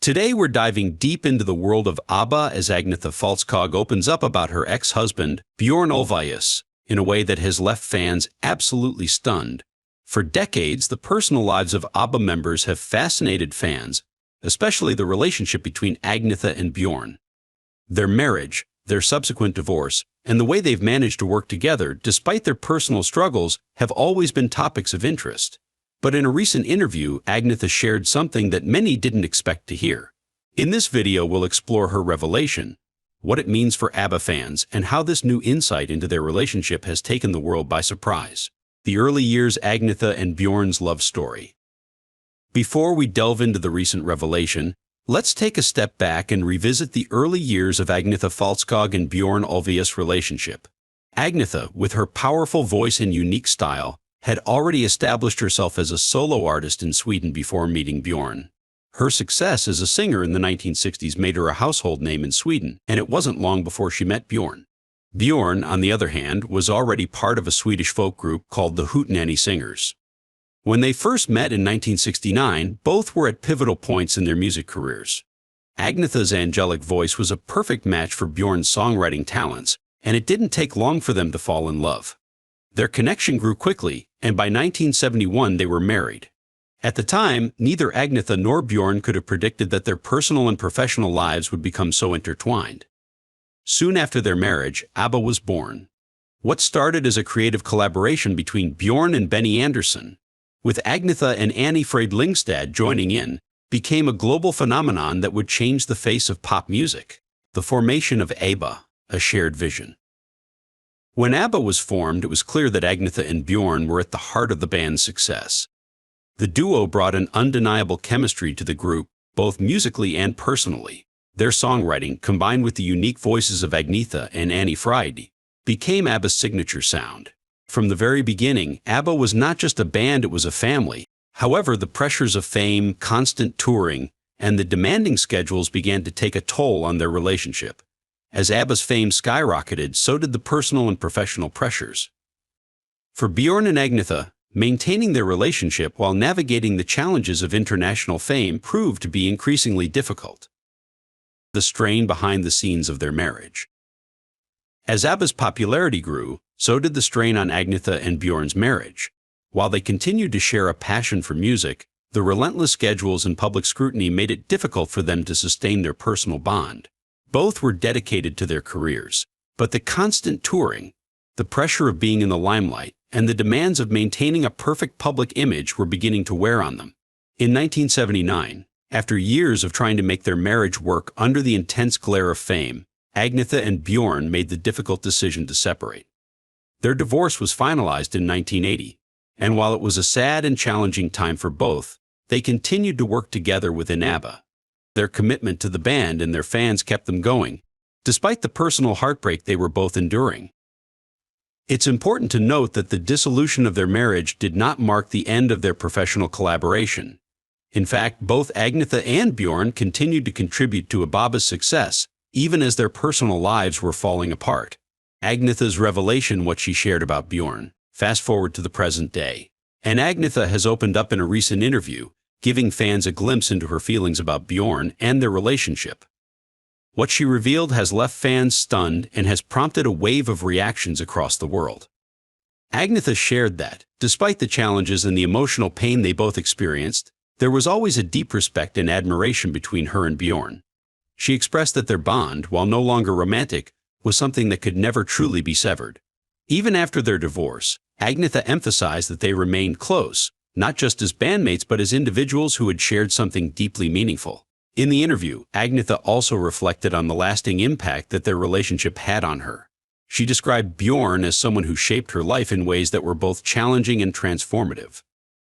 Today we're diving deep into the world of ABBA as Agnetha Falskog opens up about her ex-husband, Björn Ulvaeus, in a way that has left fans absolutely stunned. For decades, the personal lives of ABBA members have fascinated fans, especially the relationship between Agnetha and Björn. Their marriage, their subsequent divorce, and the way they've managed to work together despite their personal struggles have always been topics of interest. But in a recent interview, Agnetha shared something that many didn't expect to hear. In this video, we'll explore her revelation, what it means for ABBA fans, and how this new insight into their relationship has taken the world by surprise. The early years Agnetha and Björn's love story. Before we delve into the recent revelation, let's take a step back and revisit the early years of Agnetha Falskog and Björn Ulvaeus' relationship. Agnetha, with her powerful voice and unique style, had already established herself as a solo artist in Sweden before meeting Björn. Her success as a singer in the 1960s made her a household name in Sweden, and it wasn't long before she met Björn. Björn, on the other hand, was already part of a Swedish folk group called the Hootenanny Singers. When they first met in 1969, both were at pivotal points in their music careers. Agnetha's angelic voice was a perfect match for Björn's songwriting talents, and it didn't take long for them to fall in love. Their connection grew quickly, and by 1971 they were married. At the time, neither Agnetha nor Björn could have predicted that their personal and professional lives would become so intertwined. Soon after their marriage, ABBA was born. What started as a creative collaboration between Björn and Benny Andersson, with Agnetha and Anni-Frid Lyngstad joining in, became a global phenomenon that would change the face of pop music. The formation of ABBA, a shared vision. When ABBA was formed, it was clear that Agnetha and Björn were at the heart of the band's success. The duo brought an undeniable chemistry to the group, both musically and personally. Their songwriting, combined with the unique voices of Agnetha and Anni-Frid, became ABBA's signature sound. From the very beginning, ABBA was not just a band, it was a family. However, the pressures of fame, constant touring, and the demanding schedules began to take a toll on their relationship. As ABBA's fame skyrocketed, so did the personal and professional pressures. For Björn and Agnetha, maintaining their relationship while navigating the challenges of international fame proved to be increasingly difficult. The strain behind the scenes of their marriage. As ABBA's popularity grew, so did the strain on Agnetha and Björn's marriage. While they continued to share a passion for music, the relentless schedules and public scrutiny made it difficult for them to sustain their personal bond. Both were dedicated to their careers, but the constant touring, the pressure of being in the limelight, and the demands of maintaining a perfect public image were beginning to wear on them. In 1979, after years of trying to make their marriage work under the intense glare of fame, Agnetha and Björn made the difficult decision to separate. Their divorce was finalized in 1980, and while it was a sad and challenging time for both, they continued to work together within ABBA. Their commitment to the band and their fans kept them going, despite the personal heartbreak they were both enduring. It's important to note that the dissolution of their marriage did not mark the end of their professional collaboration. In fact, both Agnetha and Björn continued to contribute to ABBA's success, even as their personal lives were falling apart. Agnetha's revelation, what she shared about Björn. Fast forward to the present day, and Agnetha has opened up in a recent interview, giving fans a glimpse into her feelings about Björn and their relationship. What she revealed has left fans stunned and has prompted a wave of reactions across the world. Agnetha shared that, despite the challenges and the emotional pain they both experienced, there was always a deep respect and admiration between her and Björn. She expressed that their bond, while no longer romantic, was something that could never truly be severed. Even after their divorce, Agnetha emphasized that they remained close, not just as bandmates but as individuals who had shared something deeply meaningful. In the interview, Agnetha also reflected on the lasting impact that their relationship had on her. She described Björn as someone who shaped her life in ways that were both challenging and transformative.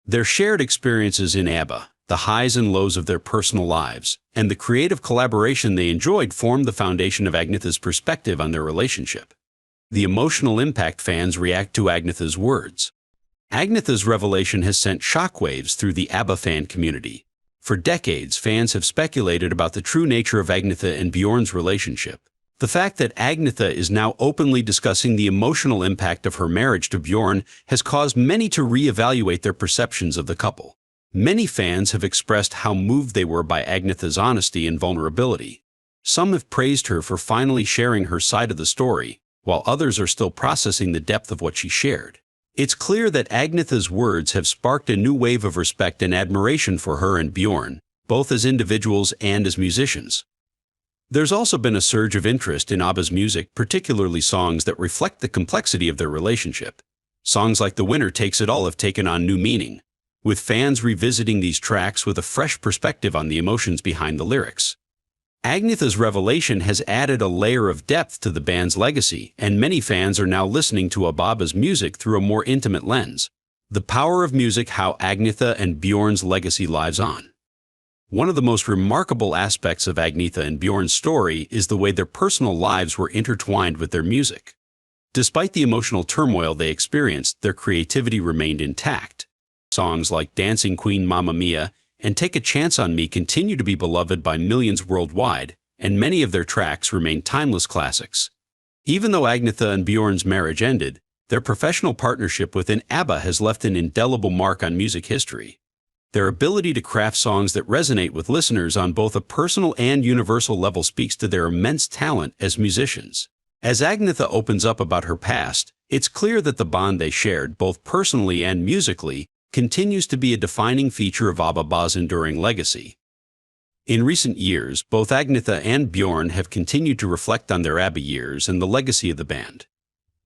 Their shared experiences in ABBA, the highs and lows of their personal lives, and the creative collaboration they enjoyed formed the foundation of Agnetha's perspective on their relationship. The emotional impact fans react to Agnetha's words. Agnetha's revelation has sent shockwaves through the ABBA fan community. For decades, fans have speculated about the true nature of Agnetha and Björn's relationship. The fact that Agnetha is now openly discussing the emotional impact of her marriage to Björn has caused many to reevaluate their perceptions of the couple. Many fans have expressed how moved they were by Agnetha's honesty and vulnerability. Some have praised her for finally sharing her side of the story, while others are still processing the depth of what she shared. It's clear that Agnetha's words have sparked a new wave of respect and admiration for her and Bjorn, both as individuals and as musicians. There's also been a surge of interest in ABBA's music, particularly songs that reflect the complexity of their relationship. Songs like The Winner Takes It All have taken on new meaning, with fans revisiting these tracks with a fresh perspective on the emotions behind the lyrics. Agnetha's revelation has added a layer of depth to the band's legacy, and many fans are now listening to ABBA's music through a more intimate lens. The power of music, how Agnetha and Bjorn's legacy lives on. One of the most remarkable aspects of Agnetha and Bjorn's story is the way their personal lives were intertwined with their music. Despite the emotional turmoil they experienced, their creativity remained intact. Songs like Dancing Queen, Mamma Mia, and Take a Chance on Me continue to be beloved by millions worldwide, and many of their tracks remain timeless classics. Even though Agnetha and Bjorn's marriage ended, their professional partnership within ABBA has left an indelible mark on music history. Their ability to craft songs that resonate with listeners on both a personal and universal level speaks to their immense talent as musicians. As Agnetha opens up about her past, it's clear that the bond they shared, both personally and musically, continues to be a defining feature of ABBA's enduring legacy. In recent years, both Agnetha and Bjorn have continued to reflect on their ABBA years and the legacy of the band.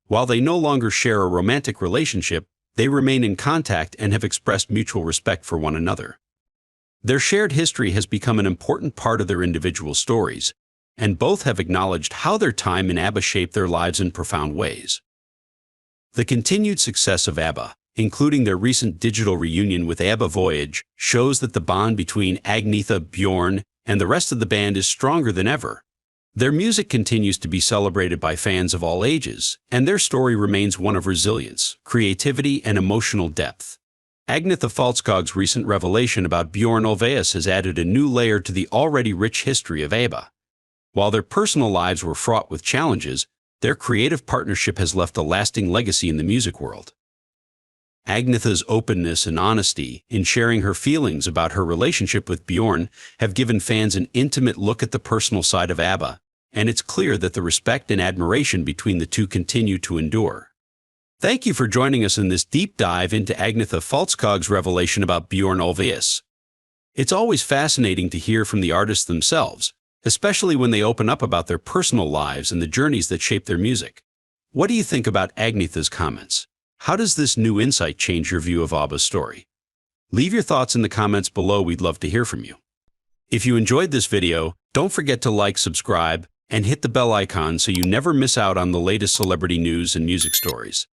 While they no longer share a romantic relationship, they remain in contact and have expressed mutual respect for one another. Their shared history has become an important part of their individual stories, and both have acknowledged how their time in ABBA shaped their lives in profound ways. The continued success of ABBA, including their recent digital reunion with ABBA Voyage, shows that the bond between Agnetha, Bjorn, and the rest of the band is stronger than ever. Their music continues to be celebrated by fans of all ages, and their story remains one of resilience, creativity, and emotional depth. Agnetha Falskog's recent revelation about Bjorn Ulvaeus has added a new layer to the already rich history of ABBA. While their personal lives were fraught with challenges, their creative partnership has left a lasting legacy in the music world. Agnetha's openness and honesty in sharing her feelings about her relationship with Bjorn have given fans an intimate look at the personal side of ABBA, and it's clear that the respect and admiration between the two continue to endure. Thank you for joining us in this deep dive into Agnetha Falskog's revelation about Bjorn Ulvaeus. It's always fascinating to hear from the artists themselves, especially when they open up about their personal lives and the journeys that shape their music. What do you think about Agnetha's comments? How does this new insight change your view of ABBA's story? Leave your thoughts in the comments below. We'd love to hear from you. If you enjoyed this video, don't forget to like, subscribe, and hit the bell icon so you never miss out on the latest celebrity news and music stories.